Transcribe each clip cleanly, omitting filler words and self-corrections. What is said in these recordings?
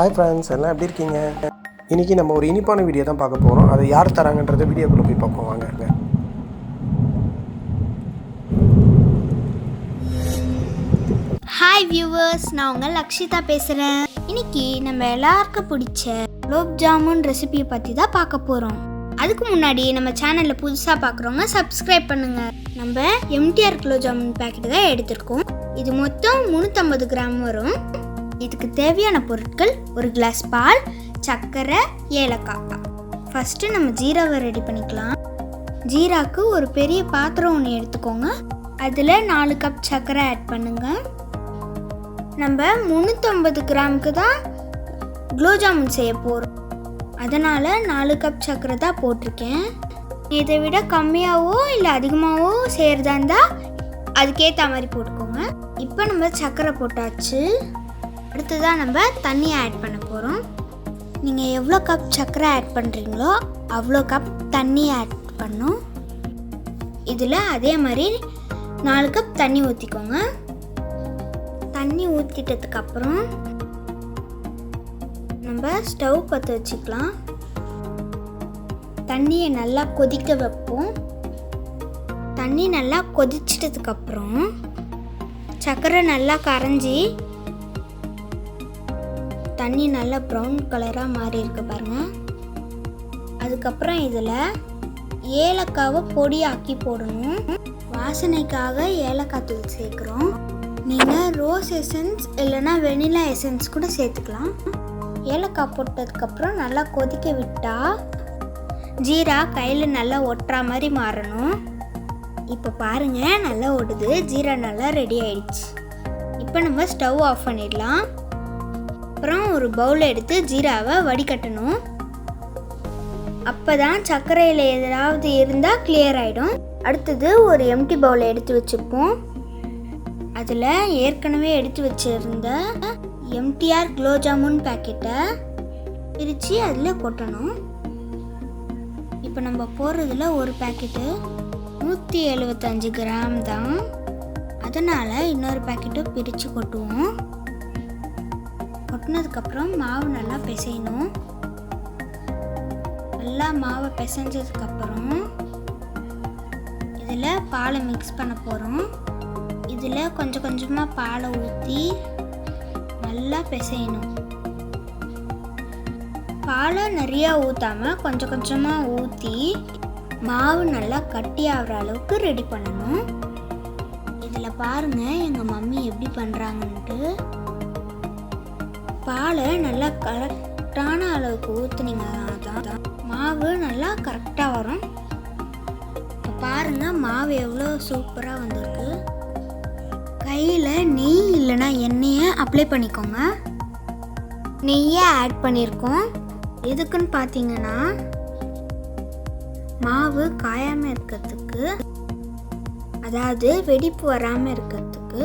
Hi friends, எல்லாம் எப்படி இருக்கீங்க? இன்றைக்கி நம்ம ஒரு இனிப்பான வீடியோ தான் பார்க்க போகிறோம். அதை யார் தராங்கன்றதை வீடியோக்குள்ளே போய் பார்ப்போம் வாங்க. ஹாய் வியூவர்ஸ், நான் உங்கள் லக்ஷிதா பேசுகிறேன். இன்னைக்கு நம்ம எல்லாருக்கும் பிடிச்ச குலாப் ஜாமுன் ரெசிபியை பற்றி தான் பார்க்க போகிறோம். அதுக்கு முன்னாடி நம்ம சேனலில் புதுசாக பார்க்குறவங்க சப்ஸ்கிரைப் பண்ணுங்கள். நம்ம MTR குலாப் ஜாமுன் பேக்கெட் தான் எடுத்திருக்கோம். இது மொத்தம் 350 கிராம் வரும். இதுக்கு தேவையான பொருட்கள்: ஒரு கிளாஸ் பால், சர்க்கரை, ஏலக்காய். ஃபஸ்ட்டு நம்ம ஜீராவை ரெடி பண்ணிக்கலாம். ஜீராக்கு ஒரு பெரிய பாத்திரம் ஒன்று எடுத்துக்கோங்க. அதில் 4 கப் சர்க்கரை ஆட் பண்ணுங்கள். நம்ம 350 கிராமுக்கு தான் குலாப் ஜாமுன் செய்ய போகிறோம். அதனால் 4 கப் சர்க்கரை தான் போட்டிருக்கேன். இதை விட கம்மியாகவோ இல்லை அதிகமாகவோ செய்கிறதா இருந்தால் அதுக்கேற்ற மாதிரி போட்டுக்கோங்க. இப்போ நம்ம சர்க்கரை போட்டாச்சு. அடுத்ததான் நம்ம தண்ணியை ஆட் பண்ண போகிறோம். நீங்கள் எவ்வளோ கப் சர்க்கரை ஆட் பண்ணுறீங்களோ அவ்வளோ கப் தண்ணி ஆட் பண்ணும். இதில் அதே மாதிரி 4 கப் தண்ணி ஊற்றிக்கோங்க. தண்ணி ஊற்றிட்டதுக்கப்புறம் நம்ம ஸ்டவ் பற்ற வச்சுக்கலாம். தண்ணியை நல்லா கொதிக்க வைப்போம். தண்ணி நல்லா கொதிச்சிட்டதுக்கப்புறம் சர்க்கரை நல்லா கரைஞ்சி தண்ணி நல்லா ப்ரௌன் கலராக மாறி இருக்கு பாருங்கள். அதுக்கப்புறம் இதில் ஏலக்காவை பொடியாக்கி போடணும். வாசனைக்காக ஏலக்காய் தூள் சேர்க்குறோம். நீங்கள் ரோஸ் எசன்ஸ் இல்லைன்னா வெனிலா எசன்ஸ் கூட சேர்த்துக்கலாம். ஏலக்காய் போட்டதுக்கப்புறம் நல்லா கொதிக்க விட்டால் ஜீரா கையில் நல்லா ஒட்டுற மாதிரி மாறணும். இப்போ பாருங்கள், நல்லா ஓடுது. ஜீரா நல்லா ரெடி ஆயிடுச்சு. இப்போ நம்ம ஸ்டவ் ஆஃப் பண்ணிடலாம். அப்புறம் ஒரு பவுல் எடுத்து ஜீராவை வடிகட்டணும். அப்போ தான் சர்க்கரையில் ஏதாவது இருந்தால் கிளியர் ஆகிடும். அடுத்தது ஒரு எம்டி பவுலை எடுத்து வச்சுப்போம். அதில் ஏற்கனவே எடுத்து வச்சுருந்த MTR குலாப் ஜாமுன் பேக்கெட்டை பிரித்து அதில் கொட்டணும். இப்போ நம்ம போடுறதுல ஒரு பேக்கெட்டு 175 கிராம் தான். அதனால் இன்னொரு பேக்கெட்டும் பிரித்து கொட்டுவோம். கொட்டினதுக்கப்புறம் மாவு நல்லா பிசையணும். நல்லா மாவை பிசைஞ்சதுக்கப்புறம் இதில் பாலை மிக்ஸ் பண்ண போகிறோம். இதில் கொஞ்சம் கொஞ்சமாக பாலை ஊற்றி நல்லா பிசையணும். பாலை நிறையா ஊற்றாமல் கொஞ்சம் கொஞ்சமாக ஊற்றி மாவு நல்லா கட்டி ஆகிற அளவுக்கு ரெடி பண்ணணும். இதில் பாருங்கள் எங்கள் மம்மி எப்படி பண்ணுறாங்கன்ட்டு. பாலை நல்லா கரெக்டான அளவுக்கு ஊற்றுனீங்கன்னா தான் மாவு நல்லா கரெக்டாக வரும். இப்போ பாருங்கள், மாவு எவ்வளோ சூப்பராக வந்திருக்கு. கையில் நெய் இல்லைன்னா எண்ணெயை அப்ளை பண்ணிக்கோங்க. நெய்யை ஆட் பண்ணியிருக்கோம். எதுக்குன்னு பார்த்தீங்கன்னா மாவு காயாமல் இருக்கிறதுக்கு, அதாவது வெடிப்பு வராமல் இருக்கிறதுக்கு.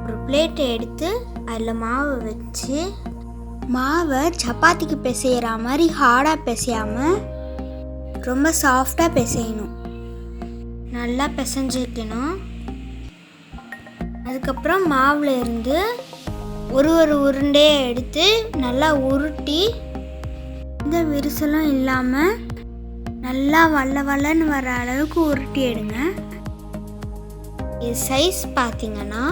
ஒரு பிளேட்டை எடுத்து அதில் மாவை வச்சு மாவை சப்பாத்திக்கு பிசைகிற மாதிரி ஹார்டாக பிசையாமல் ரொம்ப சாஃப்டாக பிசையணும். நல்லா பிசைஞ்சிக்கணும். அதுக்கப்புறம் மாவில் இருந்து ஒரு உருண்டையை எடுத்து நல்லா உருட்டி எந்த விரிசலும் இல்லாமல் நல்லா வல்லன்னு வர அளவுக்கு உருட்டி எடுங்க. இது சைஸ் பார்த்தீங்கன்னா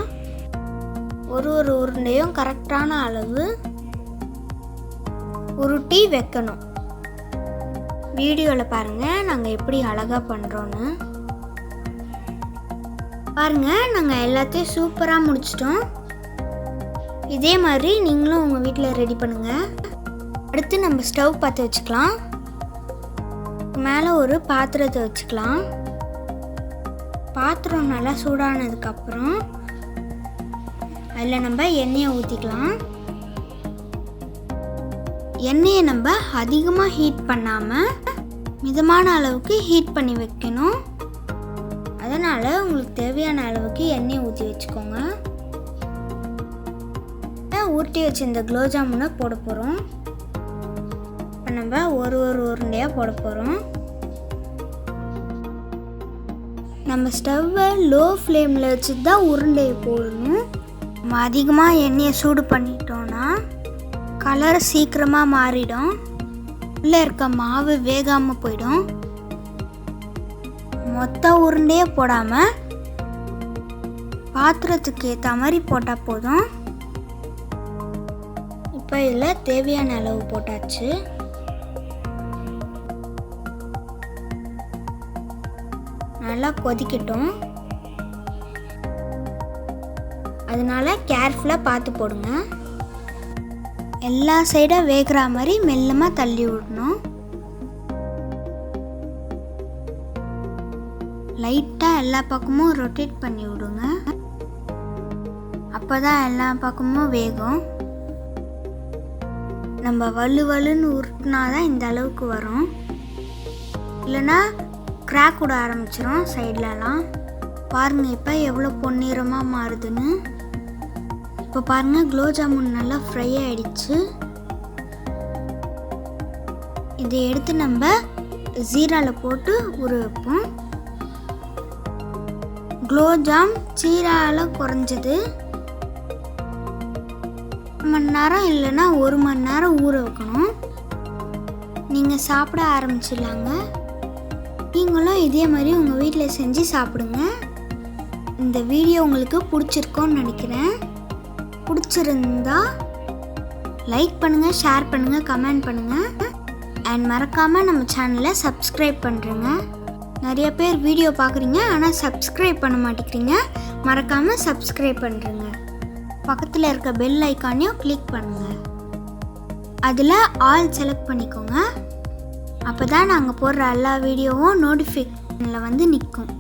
ஒரு உருண்டையும் கரெக்டான அளவு உருட்டி வைக்கணும். வீடியோவில் பாருங்கள் நாங்கள் எப்படி அழகாக பண்ணுறோன்னு. பாருங்கள், நாங்கள் எல்லாத்தையும் சூப்பராக முடிச்சிட்டோம். இதே மாதிரி நீங்களும் உங்கள் வீட்டில் ரெடி பண்ணுங்கள். அடுத்து நம்ம ஸ்டவ் பற்ற வச்சுக்கலாம். மேலே ஒரு பாத்திரத்தை வச்சுக்கலாம். பாத்திரம் நல்லா சூடானதுக்கப்புறம் அதில் நம்ம எண்ணெயை ஊற்றிக்கலாம். எண்ணெயை நம்ம அதிகமாக ஹீட் பண்ணாமல் மிதமான அளவுக்கு ஹீட் பண்ணி வைக்கணும். அதனால் உங்களுக்கு தேவையான அளவுக்கு எண்ணெயை ஊற்றி வச்சுக்கோங்க. ஊற்றி வச்சு இந்த குலாப் ஜாமுனை போட போகிறோம். இப்போ நம்ம ஒரு உருண்டையாக போட போகிறோம். நம்ம ஸ்டவ்வை லோ ஃப்ளேமில் வச்சு தான் உருண்டையை போடணும். நம்ம அதிகமாக எண்ணெயை சூடு பண்ணிட்டோன்னா கலர் சீக்கிரமாக மாறிடும், உள்ளே இருக்க மாவு வேகாமல் போயிடும். மொத்த உருண்டையே போடாமல் பாத்திரத்துக்கு ஏற்ற மாதிரி போட்டால் போதும். இப்போ இதில் தேவையான அளவு போட்டாச்சு. நல்லா கொதிக்கட்டும். அதனால கேர்ஃபுல்லாக பார்த்து போடுங்க. எல்லா சைடும் வேகிற மாதிரி மெல்லமாக தள்ளி விடணும். லைட்டாக எல்லா பக்கமும் ரொட்டேட் பண்ணி விடுங்க. அப்போ தான் எல்லா பக்கமும் வேகும். நம்ம வலுன்னு உருட்டினா தான் இந்த அளவுக்கு வரும், இல்லைன்னா கிராக் விட ஆரம்பிச்சிடும் சைட்லலாம். பாருங்கள் இப்போ எவ்வளோ பொன்னிறமாக மாறுதுன்னு. இப்போ பாருங்கள் குலோப் ஜாமுன் நல்லா ஃப்ரை ஆகிடுச்சு. இதை எடுத்து நம்ம ஜீராவில் போட்டு ஊற வைப்போம். குலோப் ஜாம் சீராவில் குறைஞ்சது 1 மணி நேரம் இல்லைன்னா 1 மணி நேரம் ஊற வைக்கணும். நீங்கள் சாப்பிட ஆரம்பிச்சிடலாங்க. நீங்களும் இதே மாதிரி உங்கள் வீட்டில் செஞ்சு சாப்பிடுங்க. இந்த வீடியோ உங்களுக்கு பிடிச்சிருக்கோன்னு நினைக்கிறேன். பிடிச்சிருந்தா லைக் பண்ணுங்கள், ஷேர் பண்ணுங்கள், கமெண்ட் பண்ணுங்கள். அண்ட் மறக்காமல் நம்ம சேனலை சப்ஸ்கிரைப் பண்ணுறேங்க. நிறைய பேர் வீடியோ பார்க்குறீங்க ஆனால் சப்ஸ்கிரைப் பண்ண மாட்டேங்கிறீங்க. மறக்காமல் சப்ஸ்கிரைப் பண்ணுறேங்க. பக்கத்தில் இருக்க பெல் ஐக்கானையும் கிளிக் பண்ணுங்கள். அதில் ஆல் செலக்ட் பண்ணிக்கோங்க. அப்போ தான் நாங்கள் போடுற எல்லா வீடியோவும் நோட்டிஃபிகேஷனில் வந்து நிற்கும்.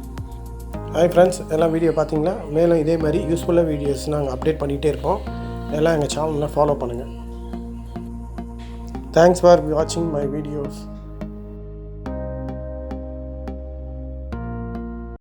ஹாய் ஃப்ரெண்ட்ஸ், எல்லாம் வீடியோ பார்த்தீங்களா? மேலும் இதே மாதிரி யூஸ்ஃபுல்லாக வீடியோஸ் நாங்கள் அப்டேட் பண்ணிகிட்டே இருப்போம். எல்லாம் எங்கள் சேனலில் ஃபாலோ பண்ணுங்கள். தேங்க்ஸ் ஃபார் வாட்சிங் மை வீடியோஸ்.